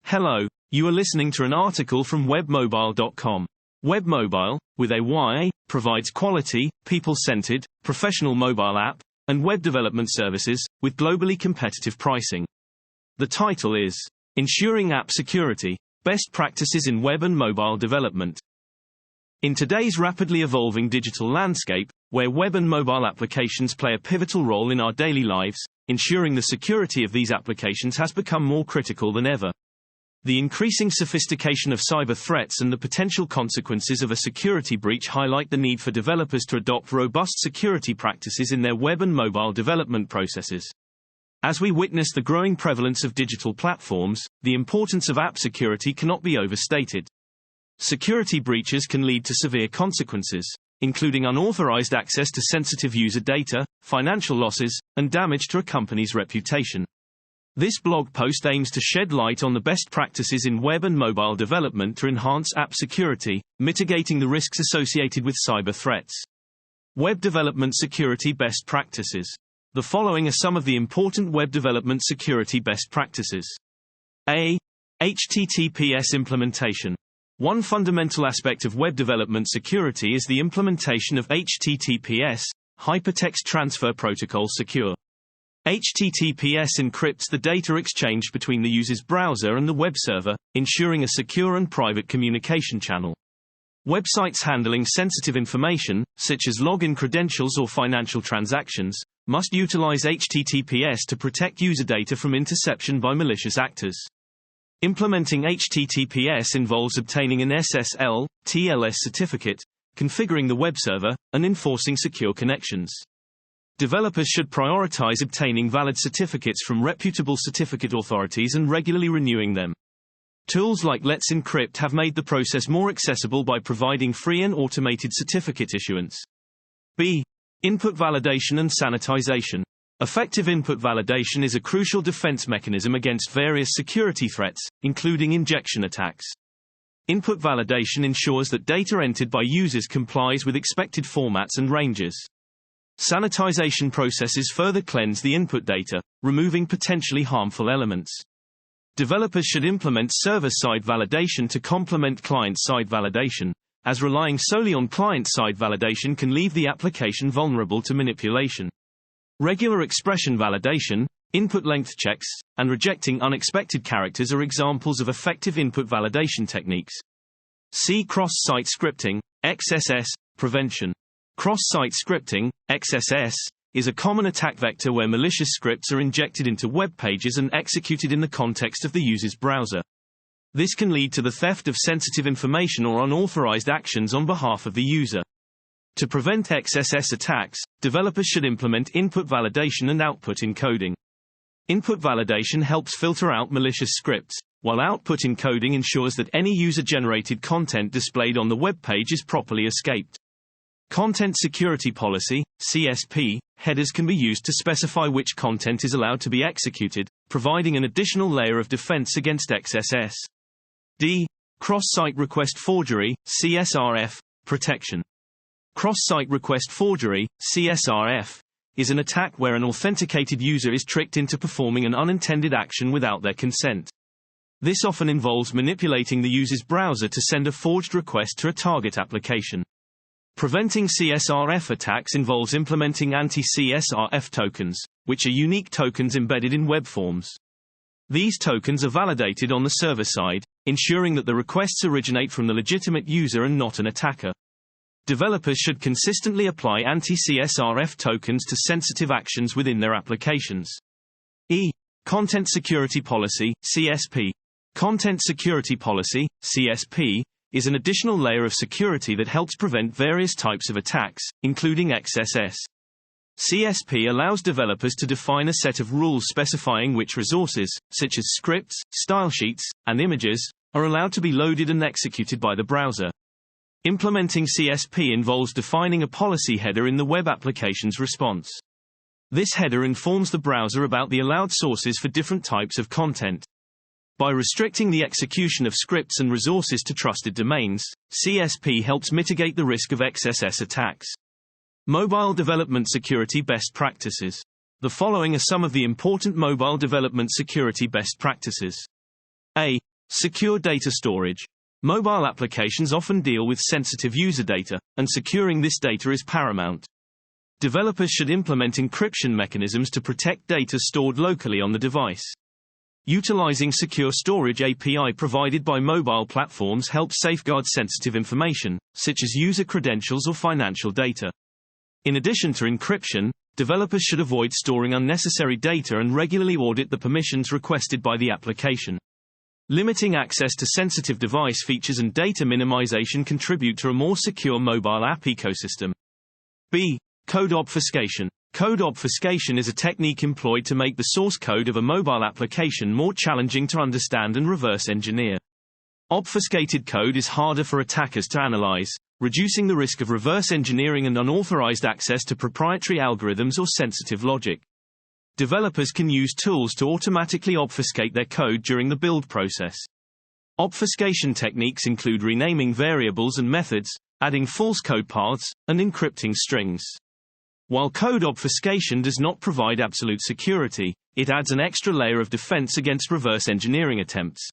Hello, you are listening to an article from webmobile.com. Webmobile, with a Y, provides quality, people-centered, professional mobile app and web development services with globally competitive pricing. The title is Ensuring App Security: Best Practices in Web and Mobile Development. In today's rapidly evolving digital landscape, where web and mobile applications play a pivotal role in our daily lives, ensuring the security of these applications has become more critical than ever. The increasing sophistication of cyber threats and the potential consequences of a security breach highlight the need for developers to adopt robust security practices in their web and mobile development processes. As we witness the growing prevalence of digital platforms, the importance of app security cannot be overstated. Security breaches can lead to severe consequences, including unauthorized access to sensitive user data, financial losses, and damage to a company's reputation. This blog post aims to shed light on the best practices in web and mobile development to enhance app security, mitigating the risks associated with cyber threats. Web development security best practices. The following are some of the important web development security best practices. A. HTTPS implementation. One fundamental aspect of web development security is the implementation of HTTPS, Hypertext Transfer Protocol Secure. HTTPS encrypts the data exchanged between the user's browser and the web server, ensuring a secure and private communication channel. Websites handling sensitive information, such as login credentials or financial transactions, must utilize HTTPS to protect user data from interception by malicious actors. Implementing HTTPS involves obtaining an SSL/TLS certificate, configuring the web server, and enforcing secure connections. Developers should prioritize obtaining valid certificates from reputable certificate authorities and regularly renewing them. Tools like Let's Encrypt have made the process more accessible by providing free and automated certificate issuance. B. Input validation and sanitization. Effective input validation is a crucial defense mechanism against various security threats, including injection attacks. Input validation ensures that data entered by users complies with expected formats and ranges. Sanitization processes further cleanse the input data, removing potentially harmful elements. Developers should implement server-side validation to complement client-side validation, as relying solely on client-side validation can leave the application vulnerable to manipulation. Regular expression validation, input length checks, and rejecting unexpected characters are examples of effective input validation techniques. See cross-site scripting, XSS, prevention. Cross-site scripting, XSS, is a common attack vector where malicious scripts are injected into web pages and executed in the context of the user's browser. This can lead to the theft of sensitive information or unauthorized actions on behalf of the user. To prevent XSS attacks, developers should implement input validation and output encoding. Input validation helps filter out malicious scripts, while output encoding ensures that any user-generated content displayed on the web page is properly escaped. Content Security Policy, CSP, headers can be used to specify which content is allowed to be executed, providing an additional layer of defense against XSS. D. Cross-site request forgery, CSRF, protection. Cross-site request forgery, CSRF, is an attack where an authenticated user is tricked into performing an unintended action without their consent. This often involves manipulating the user's browser to send a forged request to a target application. Preventing CSRF attacks involves implementing anti-CSRF tokens, which are unique tokens embedded in web forms. These tokens are validated on the server side, ensuring that the requests originate from the legitimate user and not an attacker. Developers should consistently apply anti-CSRF tokens to sensitive actions within their applications. E. Content Security Policy, CSP. Content Security Policy, CSP, is an additional layer of security that helps prevent various types of attacks, including XSS. CSP allows developers to define a set of rules specifying which resources, such as scripts, stylesheets, and images, are allowed to be loaded and executed by the browser. Implementing CSP involves defining a policy header in the web application's response. This header informs the browser about the allowed sources for different types of content. By restricting the execution of scripts and resources to trusted domains, CSP helps mitigate the risk of XSS attacks. Mobile development security best practices. The following are some of the important mobile development security best practices. A. Secure data storage. Mobile applications often deal with sensitive user data, and securing this data is paramount. Developers should implement encryption mechanisms to protect data stored locally on the device. Utilizing secure storage API provided by mobile platforms helps safeguard sensitive information, such as user credentials or financial data. In addition to encryption, developers should avoid storing unnecessary data and regularly audit the permissions requested by the application. Limiting access to sensitive device features and data minimization contribute to a more secure mobile app ecosystem. B. Code obfuscation. Code obfuscation is a technique employed to make the source code of a mobile application more challenging to understand and reverse engineer. Obfuscated code is harder for attackers to analyze, reducing the risk of reverse engineering and unauthorized access to proprietary algorithms or sensitive logic. Developers can use tools to automatically obfuscate their code during the build process. Obfuscation techniques include renaming variables and methods, adding false code paths, and encrypting strings. While code obfuscation does not provide absolute security, it adds an extra layer of defense against reverse engineering attempts.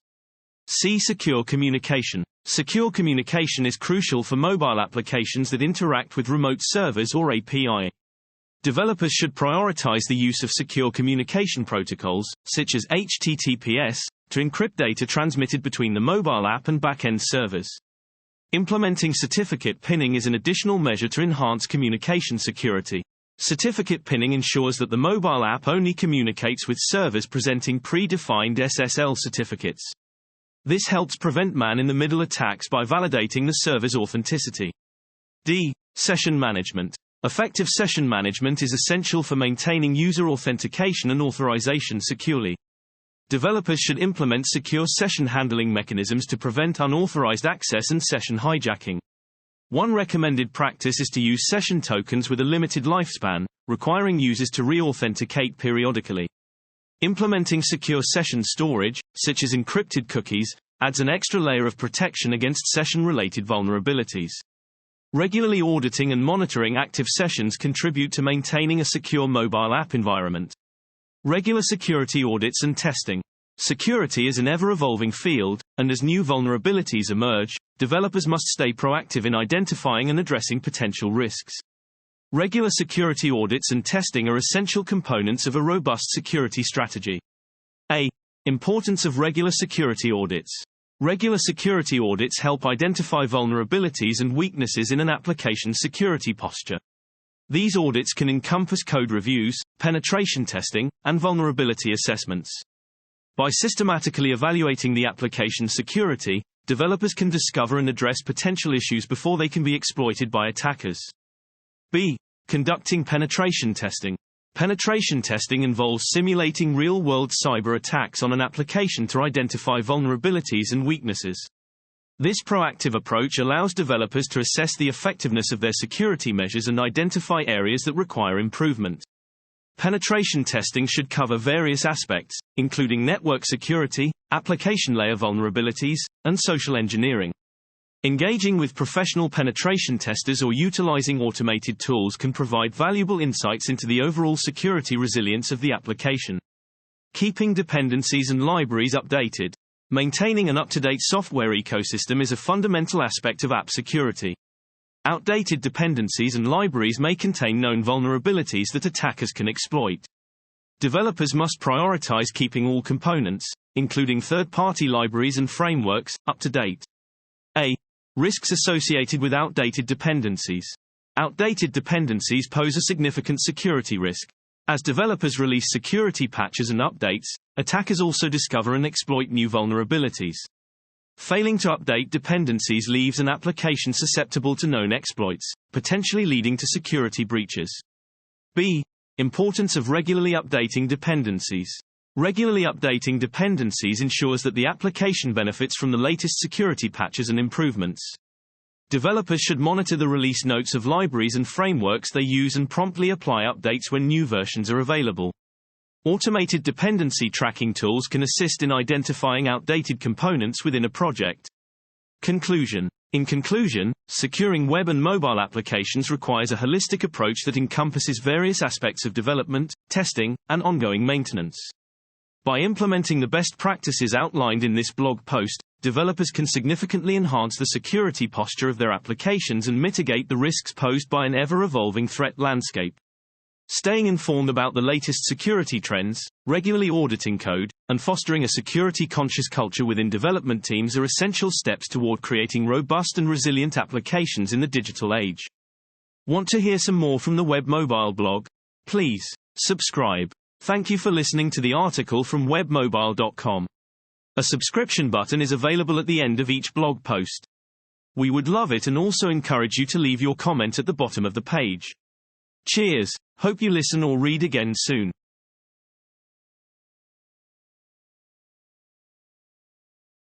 C. Secure communication. Secure communication is crucial for mobile applications that interact with remote servers or API. Developers should prioritize the use of secure communication protocols, such as HTTPS, to encrypt data transmitted between the mobile app and back-end servers. Implementing certificate pinning is an additional measure to enhance communication security. Certificate pinning ensures that the mobile app only communicates with servers presenting predefined SSL certificates. This helps prevent man-in-the-middle attacks by validating the server's authenticity. D. Session management. Effective session management is essential for maintaining user authentication and authorization securely. Developers should implement secure session handling mechanisms to prevent unauthorized access and session hijacking. One recommended practice is to use session tokens with a limited lifespan, requiring users to re-authenticate periodically. Implementing secure session storage, such as encrypted cookies, adds an extra layer of protection against session-related vulnerabilities. Regularly auditing and monitoring active sessions contribute to maintaining a secure mobile app environment. Regular security audits and testing. Security is an ever-evolving field, and as new vulnerabilities emerge, developers must stay proactive in identifying and addressing potential risks. Regular security audits and testing are essential components of a robust security strategy. A. Importance of regular security audits. Regular security audits help identify vulnerabilities and weaknesses in an application's security posture. These audits can encompass code reviews, penetration testing, and vulnerability assessments. By systematically evaluating the application's security, developers can discover and address potential issues before they can be exploited by attackers. B. Conducting penetration testing. Penetration testing involves simulating real-world cyber attacks on an application to identify vulnerabilities and weaknesses. This proactive approach allows developers to assess the effectiveness of their security measures and identify areas that require improvement. Penetration testing should cover various aspects, including network security, application layer vulnerabilities, and social engineering. Engaging with professional penetration testers or utilizing automated tools can provide valuable insights into the overall security resilience of the application. Keeping dependencies and libraries updated. Maintaining an up-to-date software ecosystem is a fundamental aspect of app security. Outdated dependencies and libraries may contain known vulnerabilities that attackers can exploit. Developers must prioritize keeping all components, including third-party libraries and frameworks, up to date. A. Risks associated with outdated dependencies. Outdated dependencies pose a significant security risk. As developers release security patches and updates, attackers also discover and exploit new vulnerabilities. Failing to update dependencies leaves an application susceptible to known exploits, potentially leading to security breaches. B. Importance of regularly updating dependencies. Regularly updating dependencies ensures that the application benefits from the latest security patches and improvements. Developers should monitor the release notes of libraries and frameworks they use and promptly apply updates when new versions are available. Automated dependency tracking tools can assist in identifying outdated components within a project. Conclusion. In conclusion, securing web and mobile applications requires a holistic approach that encompasses various aspects of development, testing, and ongoing maintenance. By implementing the best practices outlined in this blog post, developers can significantly enhance the security posture of their applications and mitigate the risks posed by an ever-evolving threat landscape. Staying informed about the latest security trends, regularly auditing code, and fostering a security-conscious culture within development teams are essential steps toward creating robust and resilient applications in the digital age. Want to hear some more from the Web Mobile blog? Please subscribe. Thank you for listening to the article from webmobile.com. A subscription button is available at the end of each blog post. We would love it and also encourage you to leave your comment at the bottom of the page. Cheers, hope you listen or read again soon.